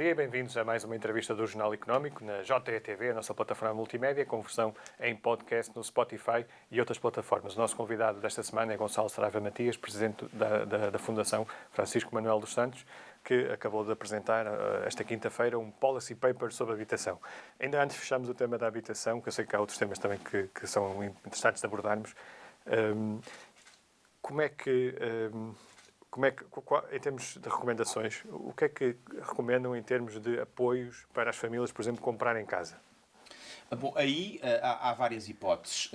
dia e bem-vindos a mais uma entrevista do Jornal Económico na JETV, a nossa plataforma multimédia, com versão em podcast no Spotify e outras plataformas. O nosso convidado desta semana é Gonçalo Saraiva Matias, presidente da Fundação Francisco Manuel dos Santos, que acabou de apresentar esta quinta-feira um policy paper sobre habitação. Ainda antes fechamos o tema da habitação, que eu sei que há outros temas também que são interessantes de abordarmos. Em termos de recomendações, o que é que recomendam em termos de apoios para as famílias, por exemplo, comprarem casa? Bom, aí há várias hipóteses.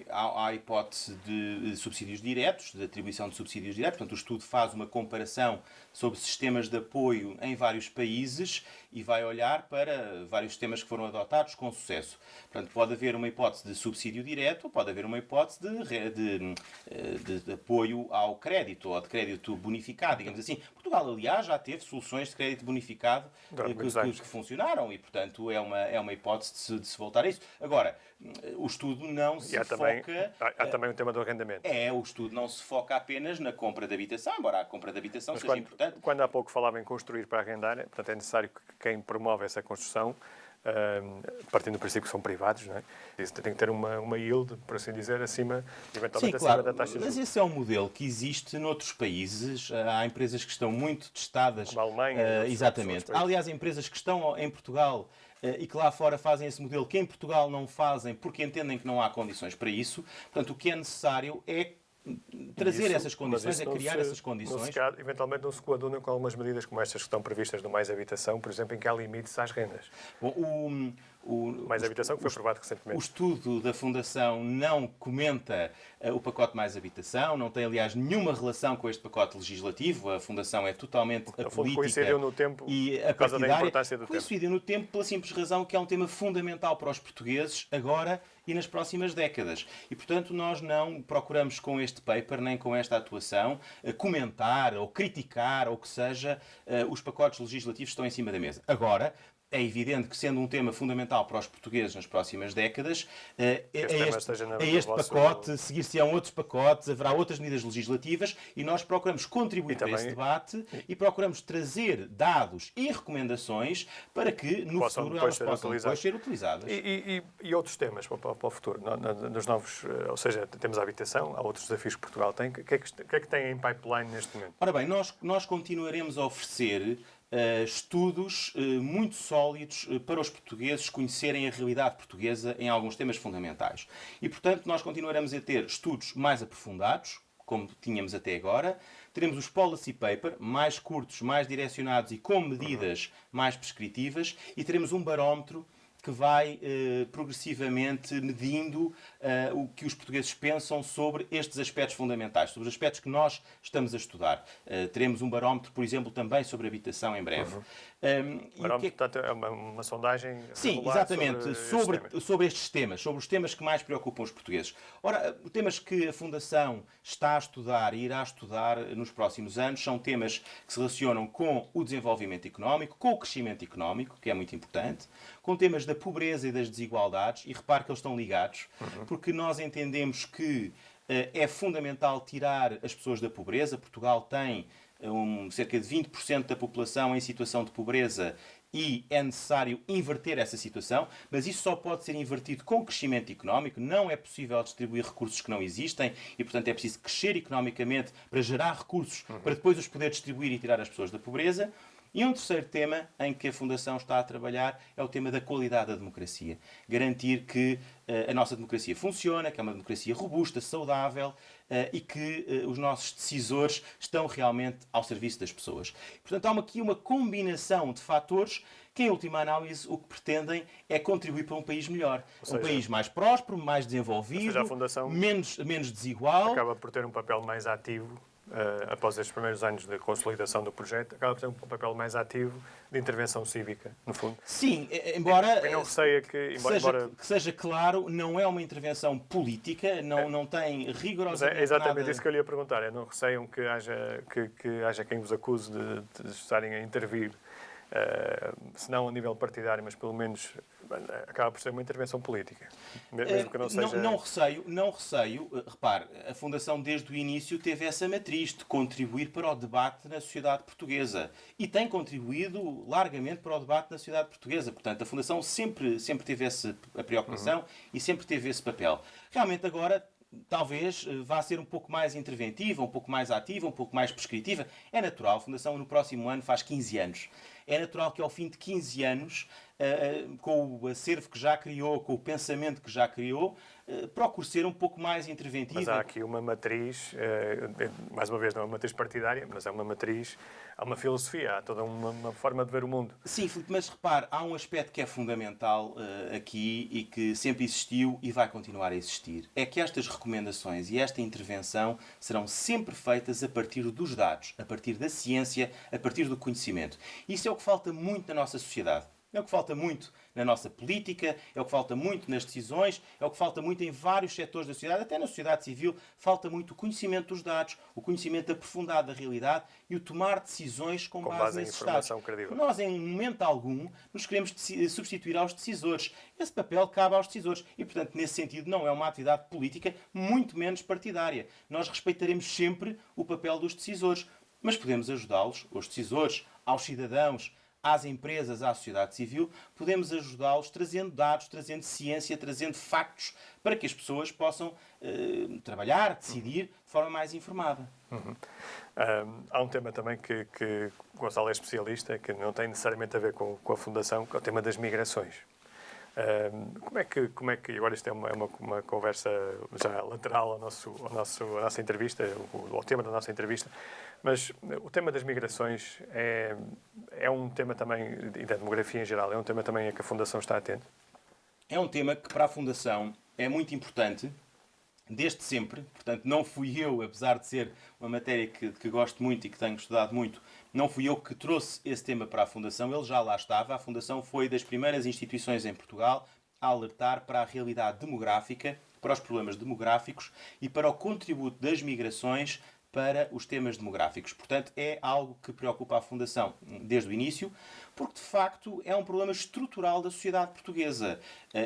Há a hipótese de subsídios diretos, de atribuição de subsídios diretos. Portanto, o estudo faz uma comparação sobre sistemas de apoio em vários países e vai olhar para vários sistemas que foram adotados com sucesso. Portanto, pode haver uma hipótese de subsídio direto, pode haver uma hipótese de apoio ao crédito, ou de crédito bonificado, digamos assim. Portugal, aliás, já teve soluções de crédito bonificado que funcionaram e, portanto, é uma hipótese de se voltar a isso. Agora, o estudo não se foca... Há também um tema do arrendamento. O estudo não se foca apenas na compra de habitação, embora a compra de habitação seja importante. Quando há pouco falava em construir para arrendar, portanto, é necessário que quem promove essa construção, partindo do princípio que são privados, não é? Isso tem que ter uma yield, por assim dizer, acima, eventualmente acima da taxa de juros. Mas esse é um modelo que existe noutros países. Há empresas que estão muito testadas. Como a Alemanha. Exatamente. Há, aliás, empresas que estão em Portugal e que lá fora fazem esse modelo, que em Portugal não fazem porque entendem que não há condições para isso. Portanto, o que é necessário é trazer essas condições, criar essas condições. Eventualmente não se coaduna com algumas medidas como estas que estão previstas no Mais Habitação, por exemplo, em que há limites às rendas. Bom, Mais Habitação que foi aprovado recentemente. O estudo da Fundação não comenta o pacote Mais Habitação, não tem, aliás, nenhuma relação com este pacote legislativo. A Fundação é totalmente apolítica coincidiu no tempo e por causa da importância do coincidiu no tempo pela simples razão que é um tema fundamental para os portugueses agora e nas próximas décadas. E, portanto, nós não procuramos com este paper, nem com esta atuação, comentar ou criticar ou que seja os pacotes legislativos que estão em cima da mesa. Agora, é evidente que, sendo um tema fundamental para os portugueses nas próximas décadas, este pacote, seguir-se-ão outros pacotes, haverá outras medidas legislativas e nós procuramos contribuir para esse debate e procuramos trazer dados e recomendações para que, no futuro, elas possam depois ser utilizadas. E outros temas para o futuro? Nos novos, ou seja, temos a habitação, há outros desafios que Portugal tem. O que é que tem em pipeline neste momento? Ora bem, nós continuaremos a oferecer estudos muito sólidos para os portugueses conhecerem a realidade portuguesa em alguns temas fundamentais. E, portanto, nós continuaremos a ter estudos mais aprofundados, como tínhamos até agora. Teremos os policy paper, mais curtos, mais direcionados e com medidas mais prescritivas. E teremos um barómetro que vai progressivamente medindo o que os portugueses pensam sobre estes aspectos fundamentais, sobre os aspectos que nós estamos a estudar. Teremos um barómetro, por exemplo, também sobre habitação em breve. Portanto, é uma sondagem. Sim, exatamente, sobre estes temas, sobre os temas que mais preocupam os portugueses. Ora, temas que a Fundação está a estudar e irá estudar nos próximos anos são temas que se relacionam com o desenvolvimento económico, com o crescimento económico, que é muito importante, com temas da pobreza e das desigualdades, e repare que eles estão ligados, porque nós entendemos que é fundamental tirar as pessoas da pobreza. Portugal tem cerca de 20% da população em situação de pobreza e é necessário inverter essa situação, mas isso só pode ser invertido com crescimento económico. Não é possível distribuir recursos que não existem e, portanto, é preciso crescer economicamente para gerar recursos para depois os poder distribuir e tirar as pessoas da pobreza. E um terceiro tema em que a Fundação está a trabalhar é o tema da qualidade da democracia. Garantir que a nossa democracia funciona, que é uma democracia robusta, saudável e que os nossos decisores estão realmente ao serviço das pessoas. Portanto, há aqui uma combinação de fatores que, em última análise, o que pretendem é contribuir para um país melhor. Um país mais próspero, mais desenvolvido, a Fundação menos desigual. Acaba por ter um papel mais ativo. Após estes primeiros anos de consolidação do projeto, acaba por ter um papel mais ativo de intervenção cívica, no fundo. Sim, embora não receia que seja claro, não é uma intervenção política, não tem rigorosamente nada... É exatamente nada... isso que eu lhe ia perguntar. Não receiam que haja quem vos acuse de estarem a intervir se não a nível partidário, mas pelo menos acaba por ser uma intervenção política. Mesmo que não seja... Não receio. Repare, a Fundação desde o início teve essa matriz de contribuir para o debate na sociedade portuguesa. E tem contribuído largamente para o debate na sociedade portuguesa. Portanto, a Fundação sempre teve essa preocupação e sempre teve esse papel. Realmente agora talvez vá ser um pouco mais interventiva, um pouco mais ativa, um pouco mais prescritiva. É natural, a Fundação no próximo ano faz 15 anos. É natural que ao fim de 15 anos, com o acervo que já criou, com o pensamento que já criou, procure ser um pouco mais interventiva. Mas há aqui uma matriz, mais uma vez, não é uma matriz partidária, mas é uma matriz, há uma filosofia, há toda uma forma de ver o mundo. Sim, Filipe, mas repare, há um aspecto que é fundamental aqui e que sempre existiu e vai continuar a existir. É que estas recomendações e esta intervenção serão sempre feitas a partir dos dados, a partir da ciência, a partir do conhecimento. Isso é o que falta muito na nossa sociedade. É o que falta muito na nossa política, é o que falta muito nas decisões, é o que falta muito em vários setores da sociedade, até na sociedade civil, falta muito o conhecimento dos dados, o conhecimento aprofundado da realidade e o tomar decisões com base nesses dados. Credível. Nós, em momento algum, nos queremos substituir aos decisores. Esse papel cabe aos decisores e, portanto, nesse sentido, não é uma atividade política, muito menos partidária. Nós respeitaremos sempre o papel dos decisores, mas podemos ajudá-los, os decisores, aos cidadãos, às empresas, à sociedade civil, podemos ajudá-los trazendo dados, trazendo ciência, trazendo factos, para que as pessoas possam trabalhar, decidir de forma mais informada. Há um tema também que Gonçalo é especialista, que não tem necessariamente a ver com a Fundação, que é o tema das migrações. Como é que agora isto é uma conversa já lateral à nossa entrevista, ao tema da nossa entrevista, mas o tema das migrações é um tema também, e da demografia em geral, é um tema também a que a Fundação está atenta? É um tema que para a Fundação é muito importante, desde sempre. Portanto, não fui eu, apesar de ser uma matéria que gosto muito e que tenho estudado muito, não fui eu que trouxe esse tema para a Fundação, ele já lá estava. A Fundação foi das primeiras instituições em Portugal a alertar para a realidade demográfica, para os problemas demográficos e para o contributo das migrações para os temas demográficos. Portanto, é algo que preocupa a Fundação desde o início, porque de facto é um problema estrutural da sociedade portuguesa.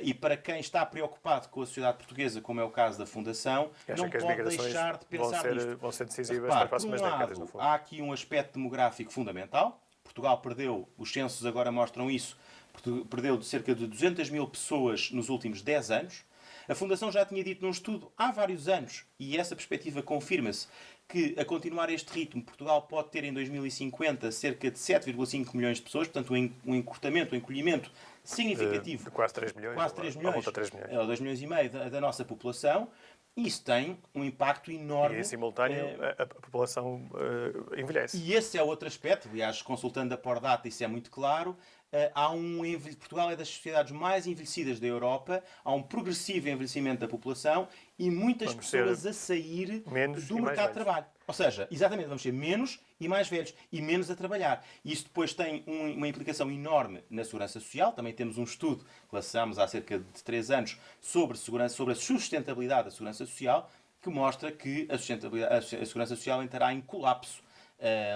E para quem está preocupado com a sociedade portuguesa, como é o caso da Fundação, não pode deixar de pensar nisto. Vão ser decisivas para as próximas décadas, no fundo. Há aqui um aspecto demográfico fundamental. Portugal perdeu, os censos agora mostram isso, perdeu de cerca de 200 mil pessoas nos últimos 10 anos. A Fundação já tinha dito num estudo há vários anos, e essa perspectiva confirma-se, que a continuar este ritmo, Portugal pode ter em 2050 cerca de 7,5 milhões de pessoas, portanto um encurtamento, um encolhimento significativo. De quase 3 milhões. Quase 3 milhões. 3 milhões. 2 milhões e meio da nossa população. Isso tem um impacto enorme. E em simultâneo a população envelhece. E esse é outro aspecto, aliás, consultando a Pordata, isso é muito claro. Portugal é das sociedades mais envelhecidas da Europa, há um progressivo envelhecimento da população e muitas pessoas a sair do mercado de trabalho. Ou seja, exatamente, vamos ser menos e mais velhos e menos a trabalhar. E isso depois tem uma implicação enorme na segurança social. Também temos um estudo que lançámos há cerca de 3 anos sobre a sustentabilidade da segurança social, que mostra que a segurança social entrará em colapso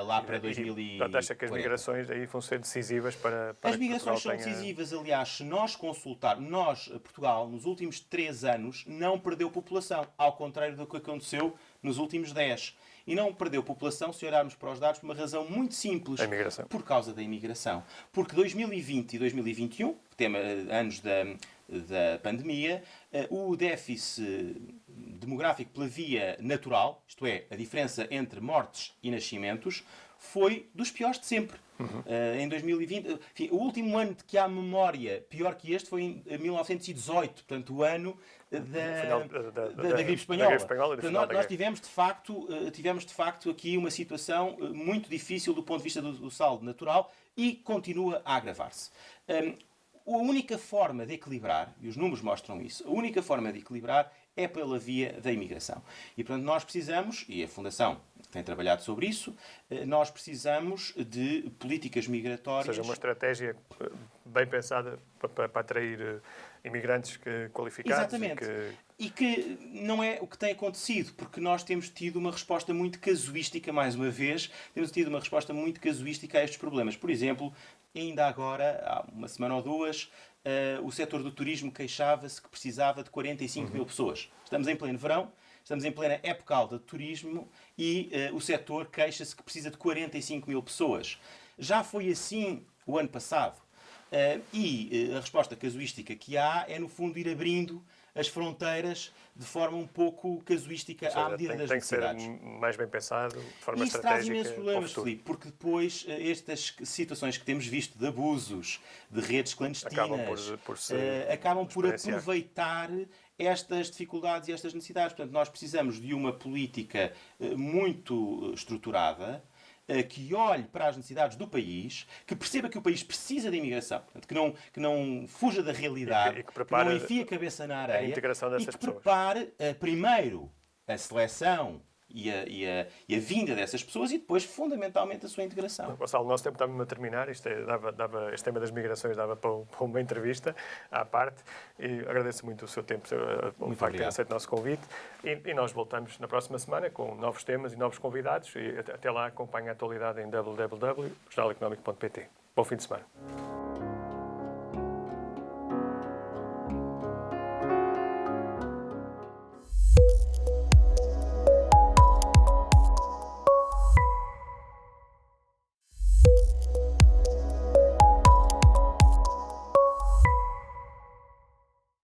lá para 2040. Portanto, acha que as migrações aí vão ser decisivas para as migrações são decisivas. Aliás, se nós consultarmos, Portugal, nos últimos 3 anos, não perdeu população, ao contrário do que aconteceu nos últimos 10. E não perdeu população, se olharmos para os dados, por uma razão muito simples. Por causa da imigração. Porque 2020 e 2021, anos da pandemia, o déficit demográfico pela via natural, isto é, a diferença entre mortes e nascimentos, foi dos piores de sempre. Em 2020, enfim, o último ano de que há memória pior que este foi em 1918, portanto o ano da gripe espanhola. Nós tivemos de facto aqui uma situação muito difícil do ponto de vista do saldo natural e continua a agravar-se. A única forma de equilibrar, e os números mostram isso, a única forma de equilibrar é pela via da imigração. E, portanto, nós precisamos, e a Fundação tem trabalhado sobre isso, nós precisamos de políticas migratórias... Ou seja, uma estratégia bem pensada para atrair imigrantes qualificados. Exatamente. E que não é o que tem acontecido, porque nós temos tido uma resposta muito casuística, mais uma vez, temos tido uma resposta muito casuística a estes problemas. Por exemplo, ainda agora, há uma semana ou duas, o setor do turismo queixava-se que precisava de 45 mil pessoas. Estamos em pleno verão, estamos em plena época alta de turismo e o setor queixa-se que precisa de 45 mil pessoas. Já foi assim o ano passado. A resposta casuística que há é, no fundo, ir abrindo as fronteiras de forma um pouco casuística à medida das necessidades. Tem que ser mais bem pensado, de forma Isso traz estratégica. imensos problemas, Filipe, porque depois estas situações que temos visto de abusos, de redes clandestinas, acabam por aproveitar estas dificuldades e estas necessidades. Portanto, nós precisamos de uma política muito estruturada, que olhe para as necessidades do país, que perceba que o país precisa de imigração, portanto, que não fuja da realidade, que não enfie a cabeça na areia, e que prepare primeiro a seleção e a vinda dessas pessoas e depois, fundamentalmente, a sua integração. Gonçalo, o nosso tempo está-me a terminar. Este tema das migrações dava para uma entrevista à parte. E agradeço muito o seu tempo, o facto de ter aceito o nosso convite. E nós voltamos na próxima semana com novos temas e novos convidados. E até lá acompanhe a atualidade em www.jornaleconómico.pt. Bom fim de semana.